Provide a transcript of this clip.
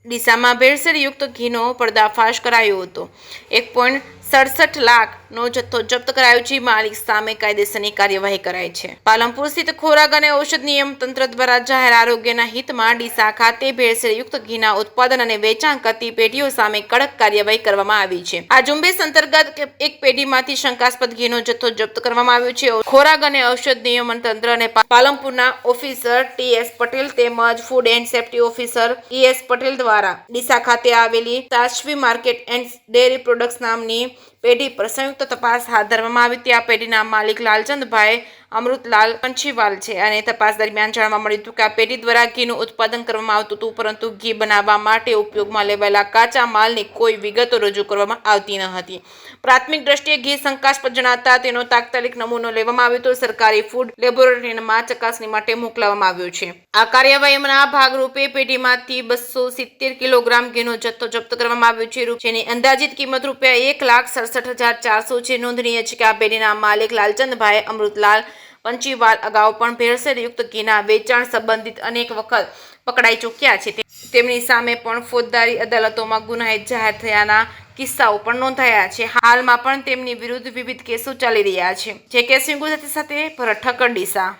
ડીસામાં ભેળસેળયુક્ત ઘીનો પર્દાફાશ કરાયો હતો। 1.67 લાખનો જથ્થો જપ્ત કરાયો છે। માલિક સામે કાયદેસરની કાર્યવાહી કરાઈ છે। પાલનપુર સ્થિત ખોરાક અને ઔષધ નિયમ તંત્ર દ્વારા જાહેર આરોગ્યના હિતમાં ડીસા ખાતે ભેળસેળયુક્ત ઘીના ઉત્પાદન અને વેચાણ કરતી પેઢીઓ સામે કડક કાર્યવાહી કરવામાં આવી છે। આ ઝુંબેશ અંતર્ગત એક પેઢીમાંથી શંકાસ્પદ ઘીનો જથ્થો જપ્ત કરવામાં આવ્યો છે। ખોરાક અને ઔષધ નિયમન તંત્ર અને પાલનપુરના ઓફિસર ટી.એસ. પટેલ તેમજ food and safety officer E S. Patel દ્વારા ડીસા ખાતે આવેલી Tashvi market and dairy products નામની પેઢી પર સંયુક્ત તપાસ હાથ ધરવામાં આવી હતી। આ પેઢીના માલિક લાલચંદભાઈ અમૃતલાલ પંચીવાલ છે અને તપાસ દરમિયાન જાણવા મળ્યું હતું કે આ પેઢી દ્વારા ઘીનું ઉત્પાદન કરવામાં આવતું હતું, પરંતુ ઘી બનાવવા માટે ઉપયોગમાં લેવાયેલા કાચા માલની કોઈ વિગતો રજૂ કરવામાં આવતી ન હતી। પ્રાથમિક દ્રષ્ટિએ ઘી શંકાસ્પદ જણાતા તેનો તાત્કાલિક નમૂનો લેવામાં આવ્યો હતો। સરકારી ફૂડ લેબોરેટરીમાં ચકાસણી માટે મોકલવામાં આવ્યો છે। આ કાર્યવાહીના ભાગરૂપે પેઢીમાંથી 270 કિલોગ્રામ ઘીનો જથ્થો જપ્ત કરવામાં આવ્યો છે, જેની અંદાજિત કિંમત ₹1,67,400 છે। નોંધનીય છે કે આ પેઢીના માલિક લાલચંદભાઈ અમૃતલાલ પંચીવાલ અગાઉ પણ ભેળસેળયુક્ત ઘીના વેચાણ સંબંધિત અનેક વખત પકડાઈ ચૂક્યા છે। તેમની સામે પણ ફોજદારી અદાલતોમાં ગુનાહિત જાહેર થયાના કિસ્સાઓ પણ નોંધાયા છે। હાલમાં પણ તેમની વિરુદ્ધ વિવિધ કેસો ચાલી રહ્યા છે। જે કે સિંગુ સાથે ભરત ઠક્કર, ડીસા।